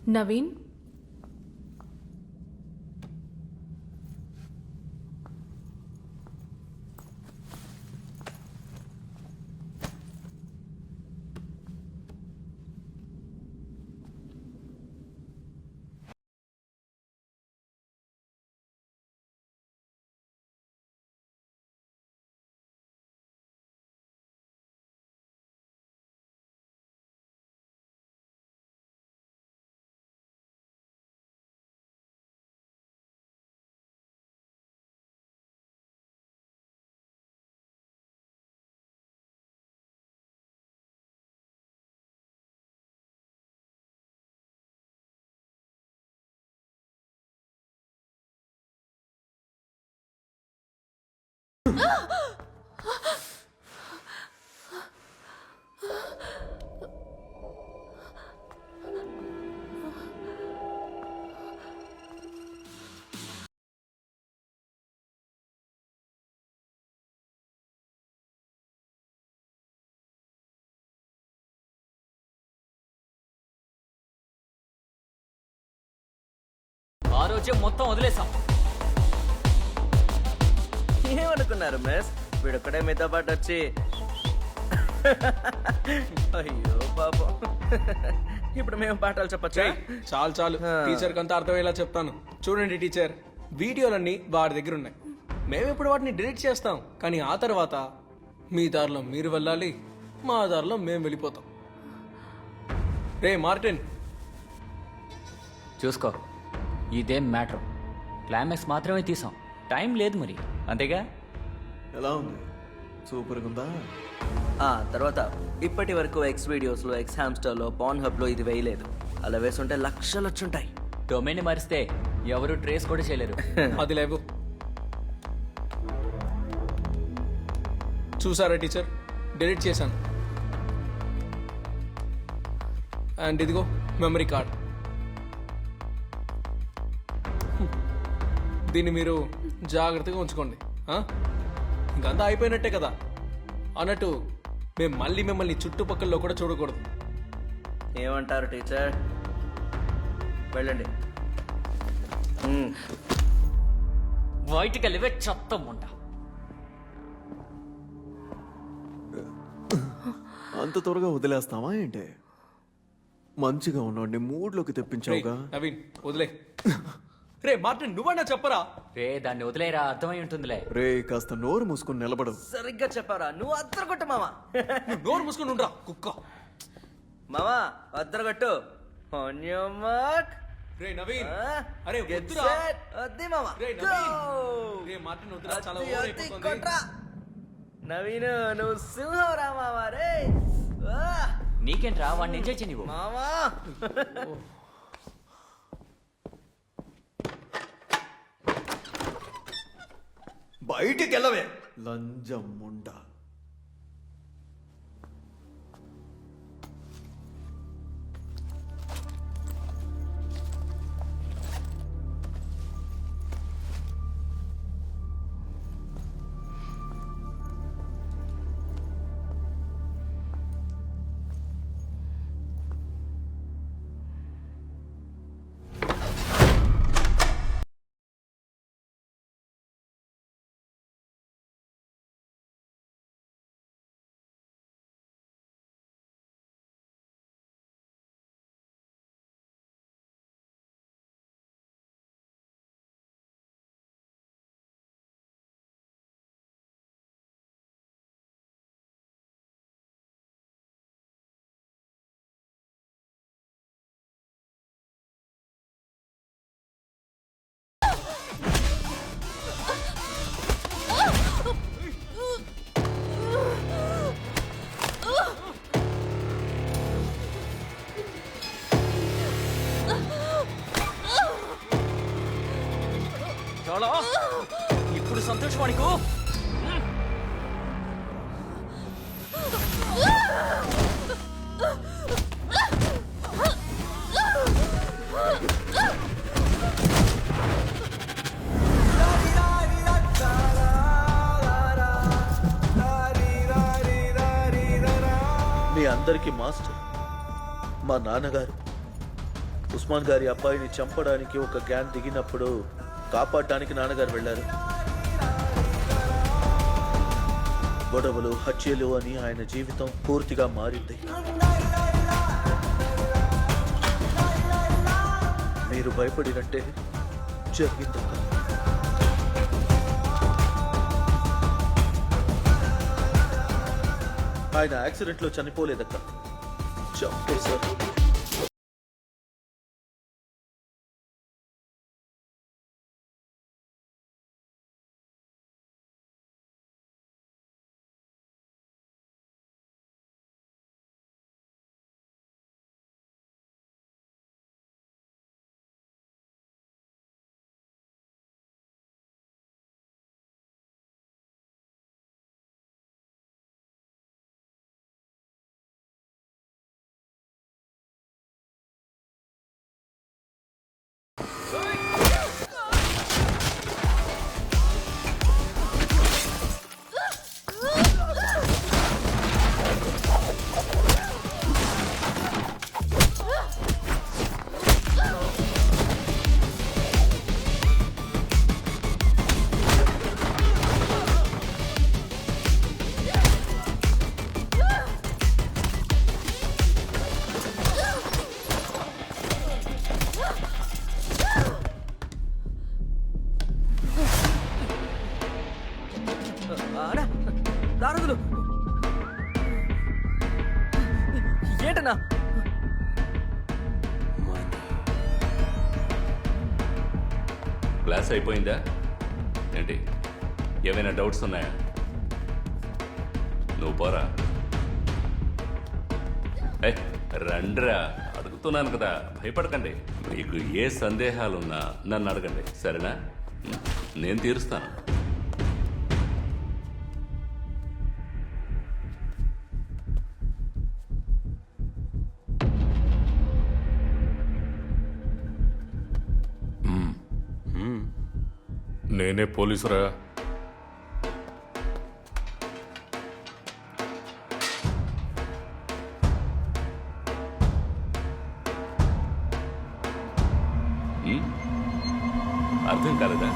నవీన్, ఆ రోజే మొత్తం వదిలేసాం. ఏమనుకున్నారు మిస్? వీడొక్కడే మీతో పాటు వచ్చి అయ్యో పాపం. ఇప్పుడు మేము పాఠాలు చెప్పచ్చా? చాలు చాలు, టీచర్ కంతా అర్థమయ్యేలా చెప్తాను. చూడండి టీచర్, వీడియోలన్నీ వాడి దగ్గర ఉన్నాయి. మేము ఇప్పుడు వాటిని డిలీట్ చేస్తాం, కానీ ఆ తర్వాత మీ దారిలో మీరు వెళ్ళాలి, మా దారిలో మేము వెళ్ళిపోతాం. రే మార్టిన్, చూసుకో, ఇదేం మ్యాటర్. క్లైమాక్స్ మాత్రమే తీసాం, టైం లేదు మరి, అంతేగా? ఎలా ఉంది? సూపర్గా ఉందా? తర్వాత ఇప్పటి వరకు ఎక్స్ వీడియోస్లో, ఎక్స్ హామ్స్టర్లో, పాన్ హబ్లో ఇది వేయలేదు. అలా వేసుంటే లక్షలు వచ్చుంటాయి. డొమైన్ మారిస్తే ఎవరు ట్రేస్ కూడా చేయలేరు. అది లేవు. చూసారా టీచర్, డిలీట్ చేశాను. అండ్ ఇదిగో మెమరీ కార్డ్. దీన్ని మీరు జాగ్రత్తగా ఉంచుకోండి. ఇంకంతా అయిపోయినట్టే కదా. అన్నట్టు మేము మళ్ళీ మిమ్మల్ని చుట్టుపక్కల కూడా చూడకూడదు. ఏమంటారు టీచర్? వెళ్ళండి. బయటికి వెళ్ళవే చెత్తం ఉంటా. అంత త్వరగా వదిలేస్తావా ఏంటి? మంచిగా ఉన్నాండి, మూడ్లోకి తెప్పించావుగా. నవీన్ వదిలే. రే మార్టిన్, నువ్వన్నా చెప్పరా? రే దాన్ని వదిలేరా, అర్థమై ఉంటుందిలే. రే కాస్త నోరు మూసుకుని నిలబడు. సరిగ్గా చెప్పారా? నువ్వు అద్దరగొట్టు మామా. నువ్వు నోరు మూసుకుని ఉండరా కుక్క. మామా అద్దరగొట్టు. రే నవీన్, అరే వద్దురా. వద్ది మామా. రే నవీన్, రే మార్టిన్ వద్దురా, చాలా ఓవర్ అయిపోతుంది. నవీన్ నువ్వు సింహం రా మామా. రే నీకేంట్రా, వాడిని ఎంజాయ్ చేయని నువ్వు. మామా బయటికి వెళ్ళవే లంజం ముండ. ఇప్పుడు సంతోషమానికి మీ అందరికీ మాస్టర్ మా నాన్నగారు. ఉస్మాన్ గారి అబ్బాయిని చంపడానికి ఒక గ్యాంగ్ దిగినప్పుడు కాపాడడానికి నాన్నగారు వెళ్ళారు. గొడవలు, హత్యలు అని ఆయన జీవితం పూర్తిగా మారింది. మీరు భయపడినట్టే జరిగిందక్క. ఆయన యాక్సిడెంట్లో చనిపోలేదక్క, చంపేశారు. అన్నా దారుదులు ఏంటన్నా? క్లాస్ అయిపోయిందా ఏంటి? ఏమైనా డౌట్స్ ఉన్నాయా? నువ్వు పోరా. రండ్రా, అడుగుతున్నాను కదా, భయపడకండి. మీకు ఏ సందేహాలున్నా నన్ను అడగండి, సరేనా? నేను తీరుస్తాను. నేనే పోలీసురా. అర్థం కాలేదా?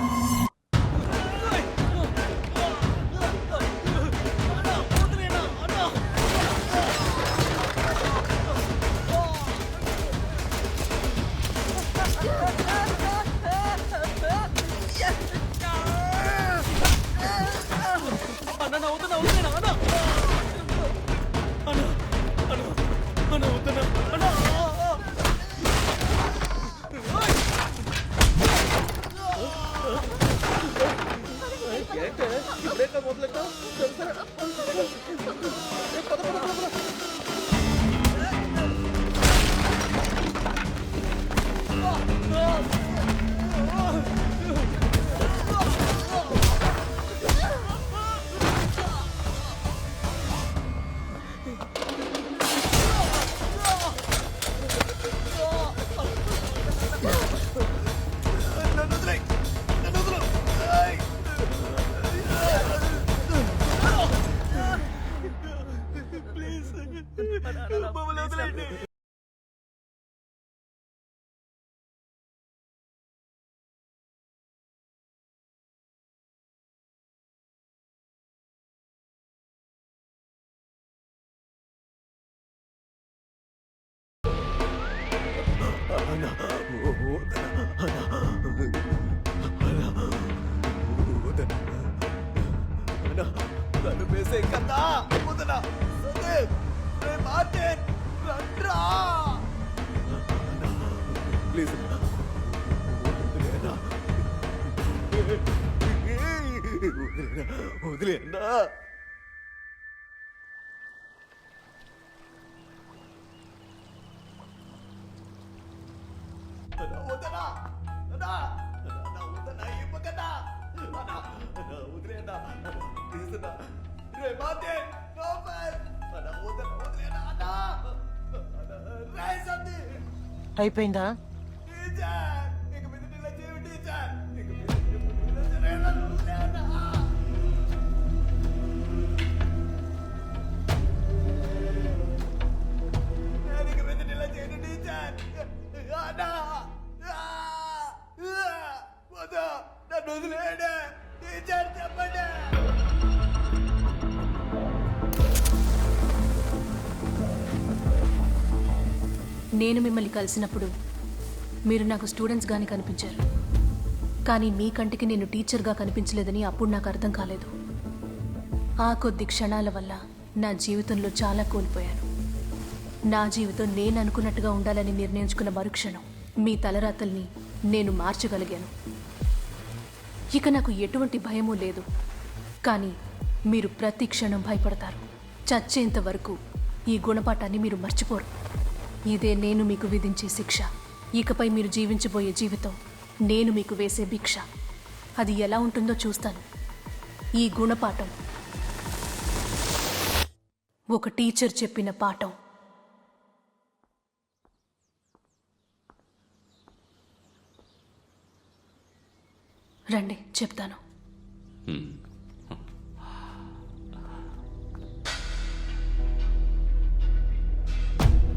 వదిలేనా? అయిపోయిందా? అన్నా నేను మిమ్మల్ని కలిసినప్పుడు మీరు నాకు స్టూడెంట్స్ గాని కనిపించారు, కానీ మీ కంటికి నేను టీచర్గా కనిపించలేదని అప్పుడు నాకు అర్థం కాలేదు. ఆ కొద్ది క్షణాల వల్ల నా జీవితంలో చాలా కోల్పోయాను. నా జీవితం నేను అనుకున్నట్టుగా ఉండాలని నిర్ణయించుకున్న మరుక్షణం మీ తలరాతల్ని నేను మార్చగలిగాను. ఇక నాకు ఎటువంటి భయమూ లేదు. కానీ మీరు ప్రతి క్షణం భయపడతారు. చచ్చేంత వరకు ఈ గుణపాఠాన్ని మీరు మర్చిపోరు. ఇదే నేను మీకు విధించే శిక్ష. ఇకపై మీరు జీవించబోయే జీవితం నేను మీకు వేసే భిక్ష. అది ఎలా ఉంటుందో చూస్తాను. ఈ గుణపాఠం ఒక టీచర్ చెప్పిన పాఠం. రండి చెప్తాను.